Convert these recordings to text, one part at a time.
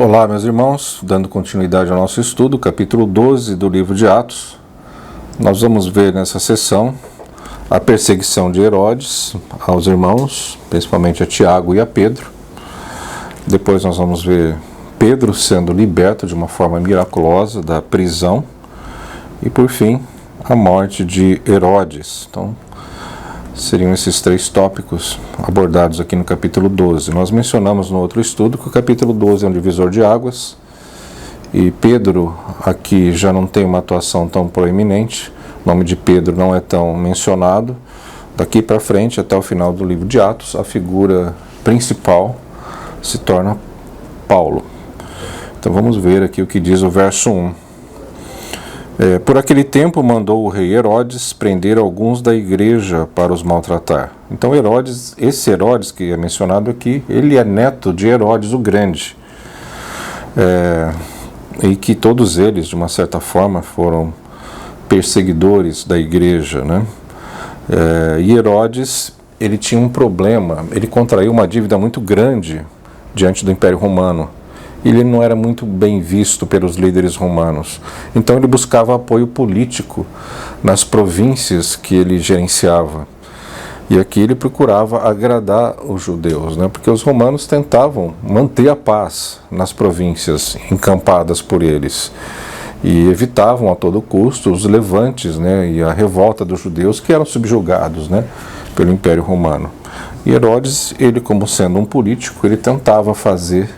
Olá, meus irmãos, dando continuidade ao nosso estudo, capítulo 12 do livro de Atos. Nós vamos ver nessa sessão a perseguição de Herodes aos irmãos, principalmente a Tiago e a Pedro. Depois nós vamos ver Pedro sendo liberto de uma forma miraculosa da prisão. E por fim, a morte de Herodes. Então, seriam esses três tópicos abordados aqui no capítulo 12. Nós mencionamos no outro estudo que o capítulo 12 é um divisor de águas, e Pedro aqui já não tem uma atuação tão proeminente, o nome de Pedro não é tão mencionado. Daqui para frente, até o final do livro de Atos, a figura principal se torna Paulo. Então vamos ver aqui o que diz o verso 1. Por aquele tempo mandou o rei Herodes prender alguns da igreja para os maltratar. Então Herodes, esse Herodes que é mencionado aqui, ele é neto de Herodes o Grande. E que todos eles, de uma certa forma, foram perseguidores da igreja, né? E Herodes, ele tinha um problema, ele contraiu uma dívida muito grande diante do Império Romano. Ele não era muito bem visto pelos líderes romanos. Então ele buscava apoio político nas províncias que ele gerenciava. E aqui ele procurava agradar os judeus, né? Porque os romanos tentavam manter a paz nas províncias encampadas por eles. E evitavam a todo custo os levantes, né? E a revolta dos judeus que eram subjugados, né? Pelo Império Romano. E Herodes, ele como sendo um político, ele tentava fazer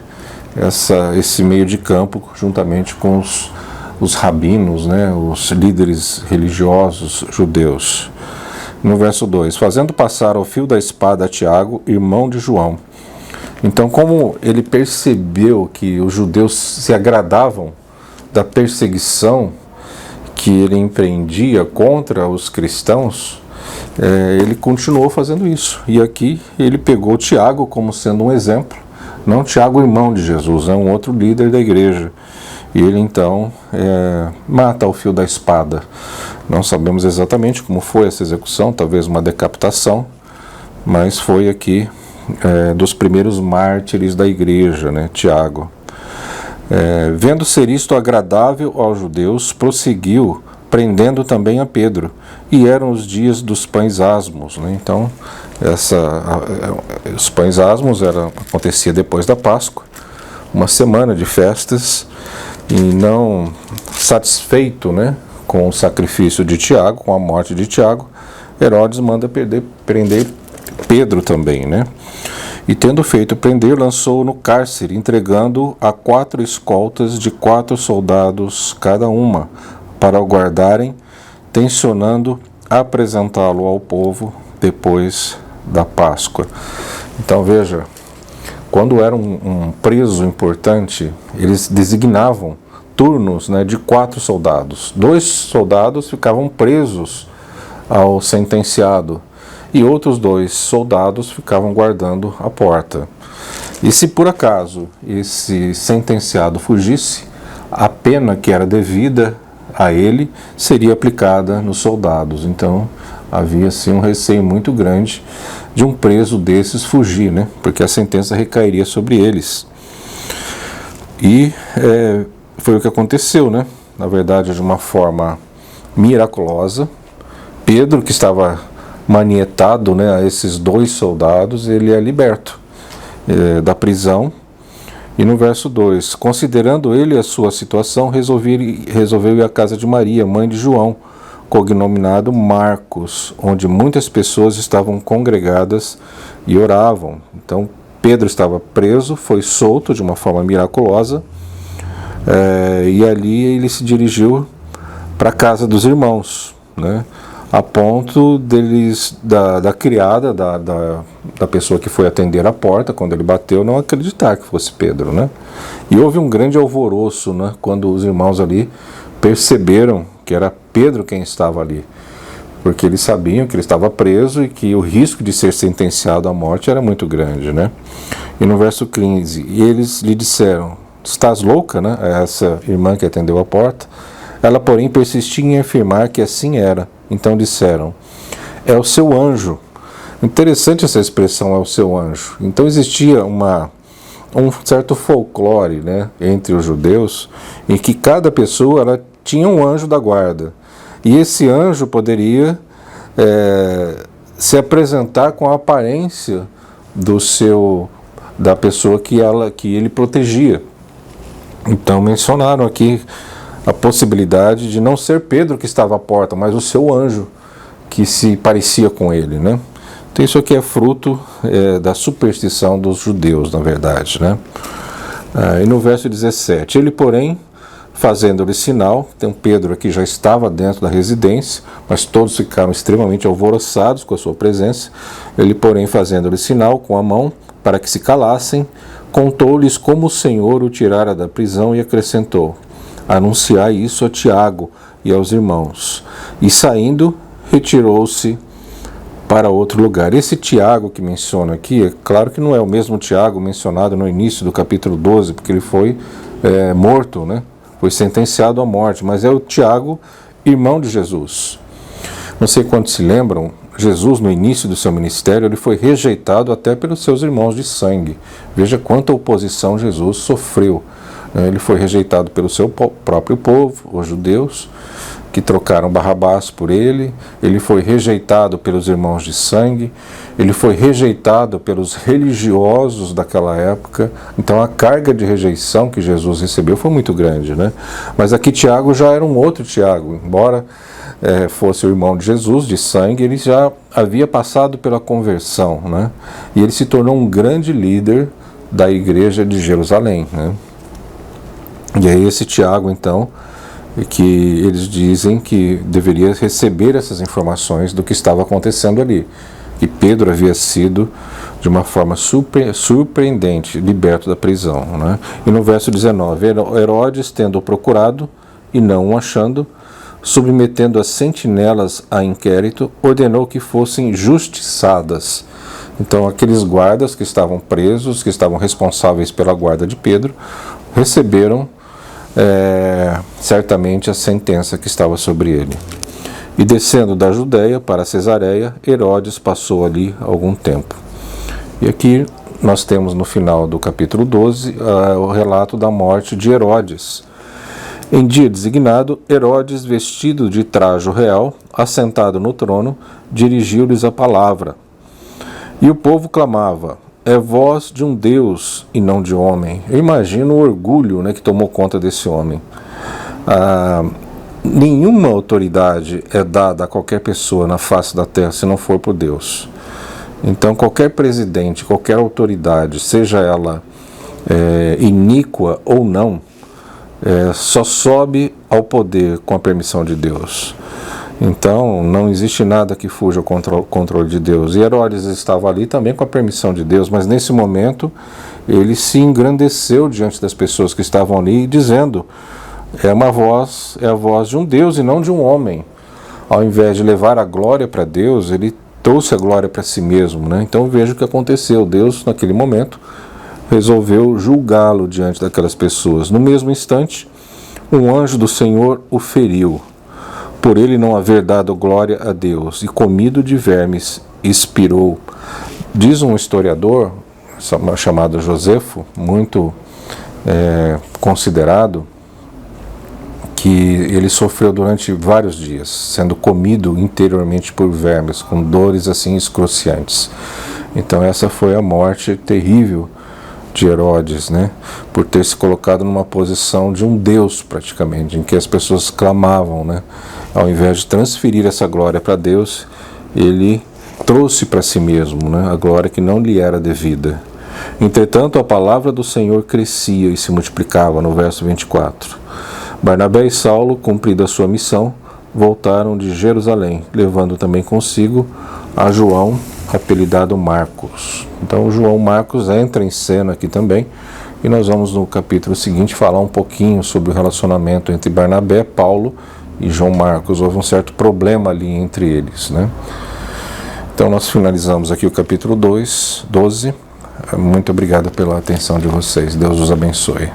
esse meio de campo juntamente com os rabinos, né, os líderes religiosos judeus. No verso 2, fazendo passar ao fio da espada a Tiago, irmão de João. Então, como ele percebeu que os judeus se agradavam da perseguição que ele empreendia contra os cristãos, ele continuou fazendo isso. E aqui ele pegou Tiago como sendo um exemplo. Não Tiago, irmão de Jesus, é um outro líder da igreja. E ele então mata ao fio da espada. Não sabemos exatamente como foi essa execução, talvez uma decapitação, mas foi aqui dos primeiros mártires da igreja, né, Tiago. Vendo ser isto agradável aos judeus, prosseguiu, prendendo também a Pedro. E eram os dias dos pães asmos, né? Então, os pães asmos acontecia depois da Páscoa, uma semana de festas, e não satisfeito, né, com o sacrifício de Tiago, com a morte de Tiago, Herodes manda prender Pedro também, né? E tendo feito prender, lançou-o no cárcere, entregando a 4 escoltas de 4 soldados cada uma, para o guardarem, tencionando apresentá-lo ao povo depois da Páscoa. Então veja, quando era um preso importante, eles designavam turnos, né, de 4 soldados. 2 soldados ficavam presos ao sentenciado e outros 2 soldados ficavam guardando a porta. E se por acaso esse sentenciado fugisse, a pena que era devida a ele seria aplicada nos soldados. Então havia assim um receio muito grande de um preso desses fugir, né? Porque a sentença recairia sobre eles. E foi o que aconteceu, né? Na verdade, de uma forma miraculosa, Pedro, que estava manietado, né, a esses 2 soldados, ele é liberto da prisão. E no verso 2, considerando ele a sua situação, resolveu ir à casa de Maria, mãe de João, cognominado Marcos, onde muitas pessoas estavam congregadas e oravam. Então Pedro estava preso, foi solto de uma forma miraculosa, e ali ele se dirigiu para a casa dos irmãos, né? A ponto da criada, da pessoa que foi atender a porta, quando ele bateu, não acreditar que fosse Pedro, né? E houve um grande alvoroço, né, quando os irmãos ali perceberam que era Pedro quem estava ali, porque eles sabiam que ele estava preso e que o risco de ser sentenciado à morte era muito grande, né? E no verso 15, e eles lhe disseram, estás louca, né? Essa irmã que atendeu a porta. Ela, porém, persistia em afirmar que assim era. Então disseram, é o seu anjo. Interessante essa expressão, é o seu anjo. Então existia uma um certo folclore, né, entre os judeus, em que cada pessoa ela tinha um anjo da guarda. E esse anjo poderia se apresentar com a aparência da pessoa que ele protegia. Então mencionaram aqui a possibilidade de não ser Pedro que estava à porta, mas o seu anjo que se parecia com ele, né? Então isso aqui é fruto da superstição dos judeus, na verdade, né? E no verso 17, ele porém, fazendo-lhe sinal, então Pedro aqui já estava dentro da residência, mas todos ficaram extremamente alvoroçados com a sua presença. Ele porém, fazendo-lhe sinal com a mão, para que se calassem, contou-lhes como o Senhor o tirara da prisão e acrescentou: anunciai isso a Tiago e aos irmãos. E saindo, retirou-se para outro lugar. Esse Tiago que menciona aqui, é claro que não é o mesmo Tiago mencionado no início do capítulo 12, porque ele foi morto, né? Foi sentenciado à morte, mas é o Tiago, irmão de Jesus. Não sei quantos se lembram, Jesus no início do seu ministério, ele foi rejeitado até pelos seus irmãos de sangue. Veja quanta oposição Jesus sofreu. Ele foi rejeitado pelo seu próprio povo, os judeus, que trocaram Barrabás por ele. Ele foi rejeitado pelos irmãos de sangue. Ele foi rejeitado pelos religiosos daquela época. Então a carga de rejeição que Jesus recebeu foi muito grande, né? Mas aqui Tiago já era um outro Tiago. Embora fosse o irmão de Jesus, de sangue, ele já havia passado pela conversão, né? E ele se tornou um grande líder da igreja de Jerusalém, né? E é esse Tiago, então, que eles dizem que deveria receber essas informações do que estava acontecendo ali. E Pedro havia sido, de uma forma surpreendente, liberto da prisão, né? E no verso 19, Herodes, tendo-o procurado e não o achando, submetendo as sentinelas a inquérito, ordenou que fossem justiçadas. Então aqueles guardas que estavam presos, que estavam responsáveis pela guarda de Pedro, receberam certamente a sentença que estava sobre ele. E descendo da Judéia para Cesareia, Herodes passou ali algum tempo. E aqui nós temos no final do capítulo 12 o relato da morte de Herodes. Em dia designado, Herodes, vestido de trajo real, assentado no trono, dirigiu-lhes a palavra. E o povo clamava: é voz de um Deus e não de homem. Eu imagino o orgulho, né, que tomou conta desse homem. Nenhuma autoridade é dada a qualquer pessoa na face da terra se não for por Deus. Então qualquer presidente, qualquer autoridade, seja ela iníqua ou não, só sobe ao poder com a permissão de Deus. Então, não existe nada que fuja ao controle de Deus. E Herodes estava ali também com a permissão de Deus, mas nesse momento ele se engrandeceu diante das pessoas que estavam ali, dizendo: é a voz de um Deus e não de um homem. Ao invés de levar a glória para Deus, ele trouxe a glória para si mesmo, né? Então veja o que aconteceu. Deus, naquele momento, resolveu julgá-lo diante daquelas pessoas. No mesmo instante, um anjo do Senhor o feriu, por ele não haver dado glória a Deus, e comido de vermes, expirou. Diz um historiador chamado Josefo, muito considerado, que ele sofreu durante vários dias, sendo comido interiormente por vermes, com dores assim excruciantes. Então essa foi a morte terrível de Herodes, né, por ter se colocado numa posição de um Deus praticamente, em que as pessoas clamavam, né, ao invés de transferir essa glória para Deus, ele trouxe para si mesmo, né, a glória que não lhe era devida. Entretanto, a palavra do Senhor crescia e se multiplicava, no verso 24. Barnabé e Saulo, cumprida a sua missão, voltaram de Jerusalém, levando também consigo a João, apelidado Marcos. Então João Marcos entra em cena aqui também, e nós vamos no capítulo seguinte falar um pouquinho sobre o relacionamento entre Barnabé, Paulo e João Marcos. Houve um certo problema ali entre eles, né? Então nós finalizamos aqui o capítulo 12. Muito obrigado pela atenção de vocês. Deus os abençoe.